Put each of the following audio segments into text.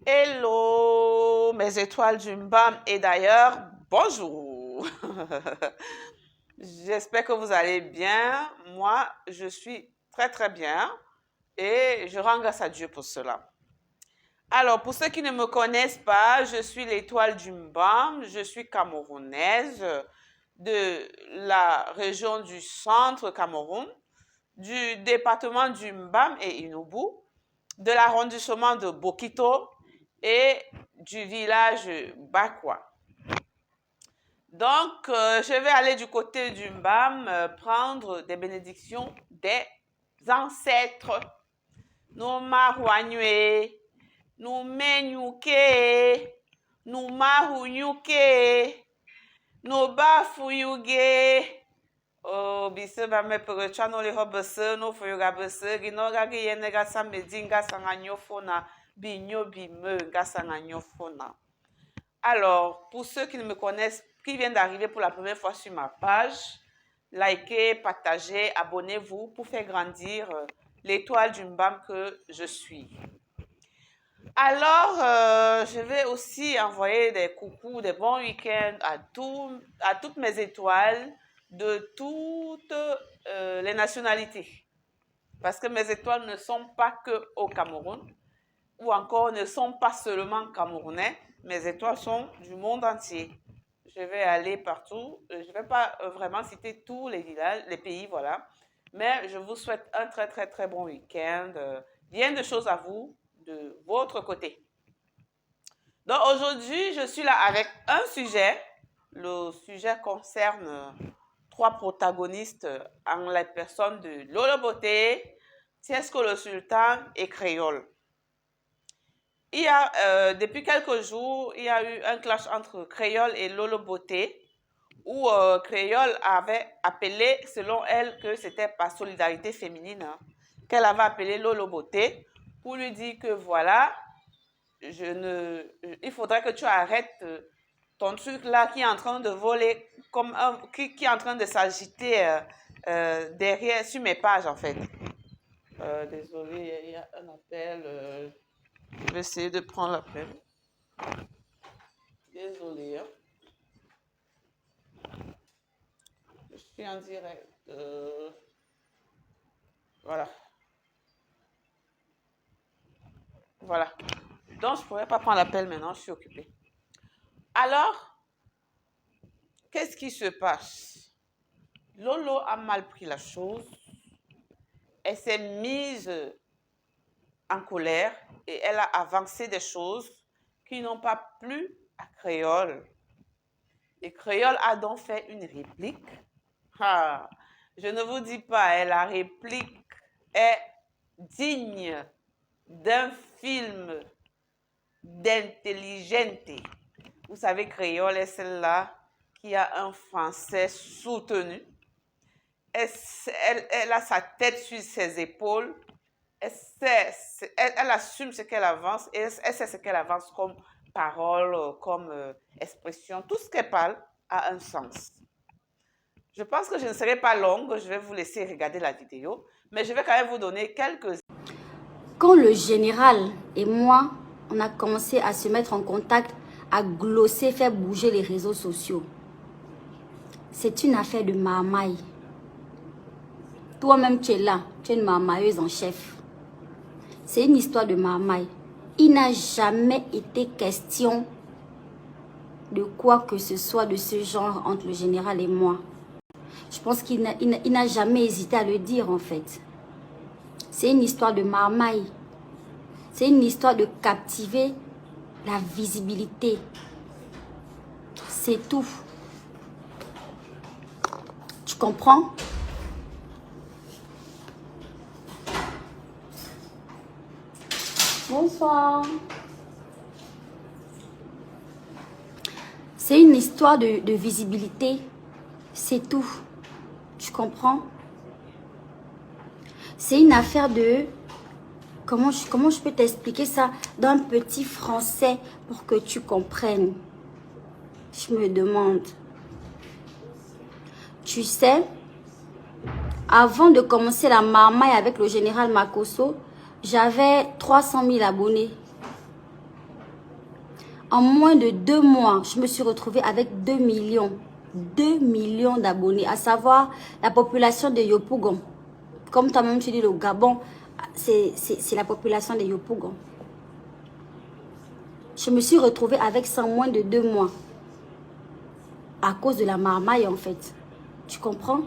Hello, mes étoiles du Mbam et d'ailleurs, bonjour. J'espère que vous allez bien. Moi, je suis très bien et je rends grâce à Dieu pour cela. Alors, pour ceux qui ne me connaissent pas, je suis l'étoile du Mbam. Je suis camerounaise de la région du centre Cameroun, du département du Mbam et Inubu, de l'arrondissement de Bokito et du village Bakwa. Donc, je vais aller du côté du Mbam prendre des bénédictions des ancêtres. Nous marouanue, nous menyuke, nous marounyuke, nous bafouyuge. Oh, bise ba me perecha no le hobese no foyoga bese gino ga yene ga samedi ga sanganyo fona binyo bime ga sanganyo fona. Alors, pour ceux qui ne me connaissent, qui viennent d'arriver pour la première fois sur ma page, likez, partagez, abonnez-vous pour faire grandir l'étoile du Mbam que je suis. Alors, je vais aussi envoyer des coucous, des bons week-ends à toutes mes étoiles de toutes les nationalités. Parce que mes étoiles ne sont pas que au Cameroun, ou encore ne sont pas seulement camerounais, mes étoiles sont du monde entier. Je vais aller partout. Je ne vais pas vraiment citer tous les villages, les pays, voilà. Mais je vous souhaite un très bon week-end. Bien de choses à vous de votre côté. Donc aujourd'hui, je suis là avec un sujet. Le sujet concerne trois protagonistes en la personne de Lolo Beauté, Tiesco le Sultan et Créole. Il y a, depuis quelques jours, il y a eu un clash entre Créole et Lolo Beauté, où Créole avait appelé, selon elle, que c'était par solidarité féminine, hein, qu'elle avait appelé Lolo Beauté pour lui dire que voilà, il faudrait que tu arrêtes ton truc là qui est en train de voler, qui est en train de s'agiter derrière, sur mes pages en fait. Désolée, il y a un appel. Je vais essayer de prendre l'appel. Désolée. Hein. Je suis en direct. Voilà. Voilà. Donc, je ne pourrais pas prendre l'appel maintenant, je suis occupée. Alors, qu'est-ce qui se passe? Lolo a mal pris la chose. Elle s'est mise en colère et elle a avancé des choses qui n'ont pas plu à Créole. Et Créole a donc fait une réplique. Ah, je ne vous dis pas, la réplique est digne d'un film d'intelligente. Vous savez, Créole est celle-là qui a un français soutenu. Elle a sa tête sur ses épaules. Elle assume ce qu'elle avance et elle sait ce qu'elle avance comme parole, comme expression. Tout ce qu'elle parle a un sens. Je pense que je ne serai pas longue, je vais vous laisser regarder la vidéo, mais je vais quand même vous donner quelques... Quand le général et moi, on a commencé à se mettre en contact, à glosser, faire bouger les réseaux sociaux, c'est une affaire de marmaille. Toi-même, tu es là, tu es une marmailleuse en chef. C'est une histoire de marmaille. Il n'a jamais été question de quoi que ce soit de ce genre entre le général et moi. Je pense qu'il n'a jamais hésité à le dire en fait. C'est une histoire de marmaille. C'est une histoire de captiver la visibilité. C'est tout. Tu comprends? Bonsoir. C'est une histoire de visibilité. C'est tout. Tu comprends? C'est une affaire de... Comment je peux t'expliquer ça d'un petit français pour que tu comprennes? Je me demande. Tu sais, avant de commencer la marmaille avec le général Makosso, j'avais 300 000 abonnés. En moins de 2 mois, je me suis retrouvée avec 2 millions. 2 millions d'abonnés, à savoir la population de Yopougon. Comme toi-même tu dis, le Gabon, c'est la population de Yopougon. Je me suis retrouvée avec ça en moins de 2 mois. À cause de la marmaille, en fait. Tu comprends?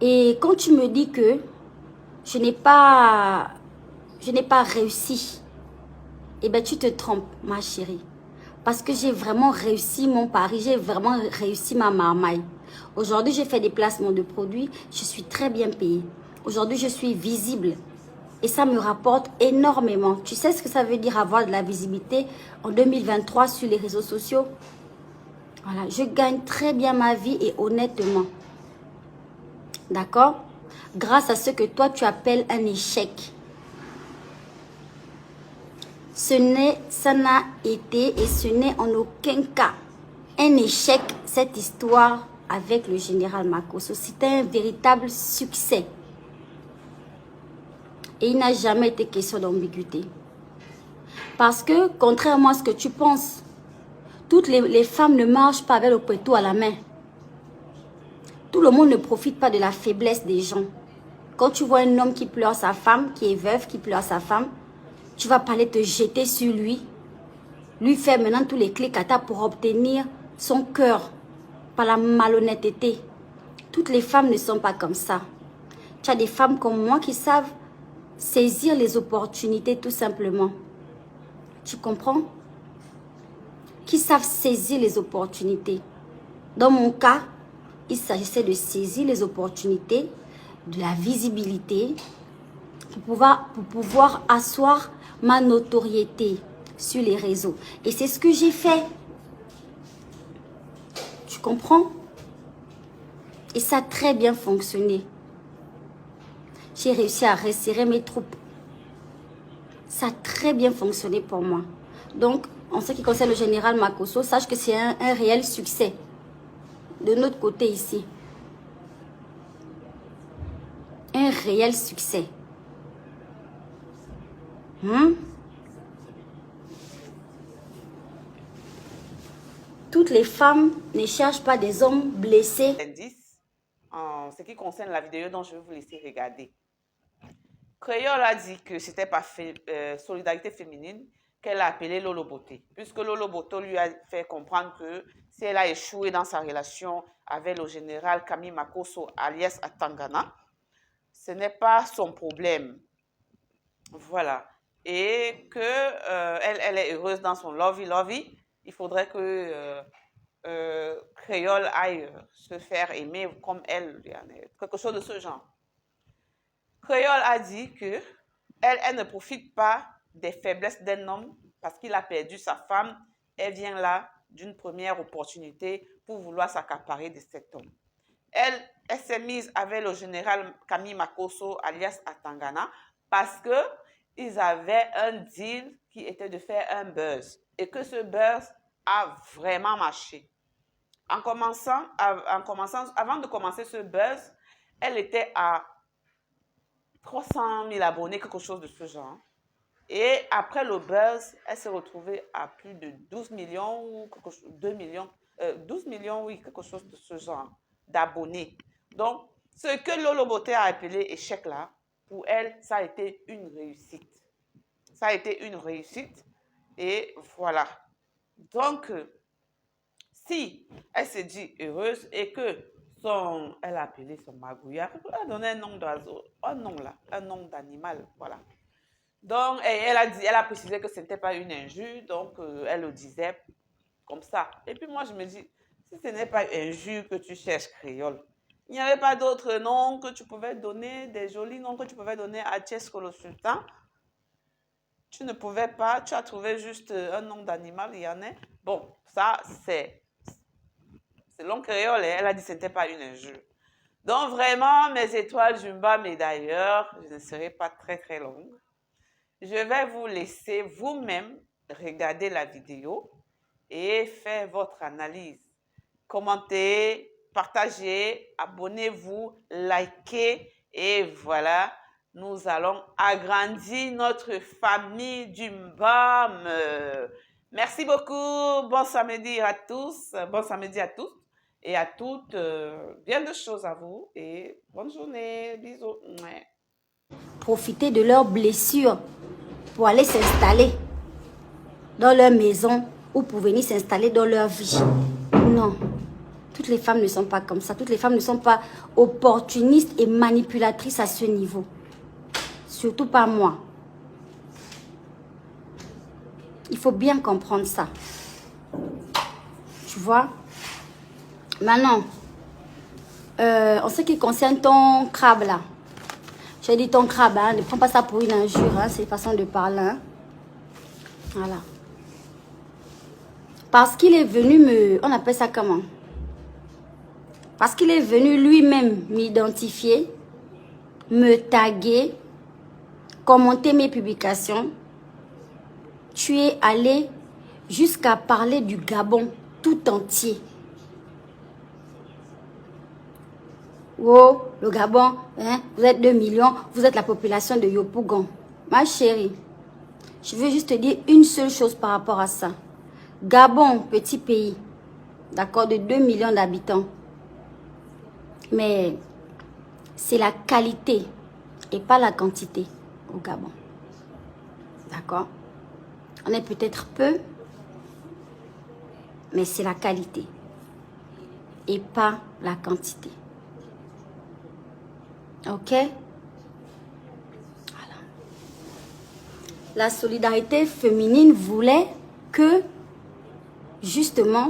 Et quand tu me dis que je n'ai pas réussi, eh bien, tu te trompes, ma chérie. Parce que j'ai vraiment réussi mon pari, j'ai vraiment réussi ma marmaille. Aujourd'hui, j'ai fait des placements de produits, je suis très bien payée. Aujourd'hui, je suis visible et ça me rapporte énormément. Tu sais ce que ça veut dire avoir de la visibilité en 2023 sur les réseaux sociaux? Voilà, je gagne très bien ma vie et honnêtement. D'accord? Grâce à ce que toi, tu appelles un échec. Ça n'a été et ce n'est en aucun cas un échec, cette histoire avec le général Makosso. C'était un véritable succès. Et il n'a jamais été question d'ambiguïté. Parce que, contrairement à ce que tu penses, toutes les femmes ne marchent pas avec le couteau à la main. Tout le monde ne profite pas de la faiblesse des gens. Quand tu vois un homme qui pleure sa femme, qui est veuf, qui pleure sa femme, tu vas pas aller te jeter sur lui faire maintenant tous les clics à ta pour obtenir son cœur par la malhonnêteté. Toutes les femmes ne sont pas comme ça. Tu as des femmes comme moi qui savent saisir les opportunités tout simplement. Tu comprends? Qui savent saisir les opportunités. Dans mon cas, il s'agissait de saisir les opportunités, de la visibilité, pour pouvoir asseoir ma notoriété sur les réseaux. Et c'est ce que j'ai fait. Tu comprends? Et ça a très bien fonctionné. J'ai réussi à resserrer mes troupes. Ça a très bien fonctionné pour moi. Donc, en ce qui concerne le général Makosso, sache que c'est un réel succès. De notre côté ici. Un réel succès. Toutes les femmes ne cherchent pas des hommes blessés. Indice en ce qui concerne la vidéo dont je vais vous laisser regarder. Créole a dit que c'était pas solidarité féminine qu'elle a appelé Lolo Beauté, puisque Lolo Beauté lui a fait comprendre que si elle a échoué dans sa relation avec le général Camille Makosso alias Atangana, ce n'est pas son problème. Voilà. Et que elle est heureuse dans son lovey-lovey. Il faudrait que Créole aille se faire aimer comme elle, quelque chose de ce genre. Créole a dit que elle ne profite pas des faiblesses d'un homme parce qu'il a perdu sa femme. Elle vient là d'une première opportunité pour vouloir s'accaparer de cet homme. Elle s'est mise avec le général Camille Makosso alias Atangana parce qu'ils avaient un deal qui était de faire un buzz et que ce buzz a vraiment marché. Avant de commencer ce buzz, elle était à 300 000 abonnés, quelque chose de ce genre. Et après le buzz, elle s'est retrouvée à plus de 12 millions ou 2 millions, 12 millions, oui, quelque chose de ce genre d'abonnés. Donc, ce que Lolo Beauté a appelé échec là, pour elle, ça a été une réussite. Ça a été une réussite et voilà. Donc, si elle se dit heureuse et que elle a appelé son magouillard, elle a donné un nom d'oiseau, un nom là, un nom d'animal, voilà. Donc, elle a précisé que ce n'était pas une injure, donc elle le disait comme ça. Et puis moi, je me dis, si ce n'est pas injure que tu cherches créole, il n'y avait pas d'autres noms que tu pouvais donner, des jolis noms que tu pouvais donner à Tchesco le Sultan. Tu ne pouvais pas, tu as trouvé juste un nom d'animal, il y en a. Bon, ça, c'est selon créole, elle a dit que ce n'était pas une injure. Donc vraiment, mes étoiles Jumba, mais d'ailleurs, je ne serai pas très très longue. Je vais vous laisser vous-même regarder la vidéo et faire votre analyse. Commentez, partagez, abonnez-vous, likez et voilà, nous allons agrandir notre famille du BAM. Merci beaucoup. Bon samedi à tous. Bon samedi à tous et à toutes. Bien de choses à vous et bonne journée. Bisous. Mouais. Profiter de leurs blessures pour aller s'installer dans leur maison ou pour venir s'installer dans leur vie. Non. Toutes les femmes ne sont pas comme ça. Toutes les femmes ne sont pas opportunistes et manipulatrices à ce niveau. Surtout pas moi. Il faut bien comprendre ça. Tu vois? Maintenant, en ce qui concerne ton crabe là, j'ai dit ton crabe, hein, ne prends pas ça pour une injure, hein, c'est une façon de parler. Hein. Voilà. Parce qu'il est venu me... On appelle ça comment? Parce qu'il est venu lui-même m'identifier, me taguer, commenter mes publications. Tu es allé jusqu'à parler du Gabon tout entier. Oh, le Gabon, hein, vous êtes 2 millions, vous êtes la population de Yopougon. Ma chérie, je veux juste te dire une seule chose par rapport à ça. Gabon, petit pays, d'accord, de 2 millions d'habitants. Mais c'est la qualité et pas la quantité au Gabon. D'accord? On est peut-être peu, mais c'est la qualité et pas la quantité. Ok? Voilà. La solidarité féminine voulait que, justement,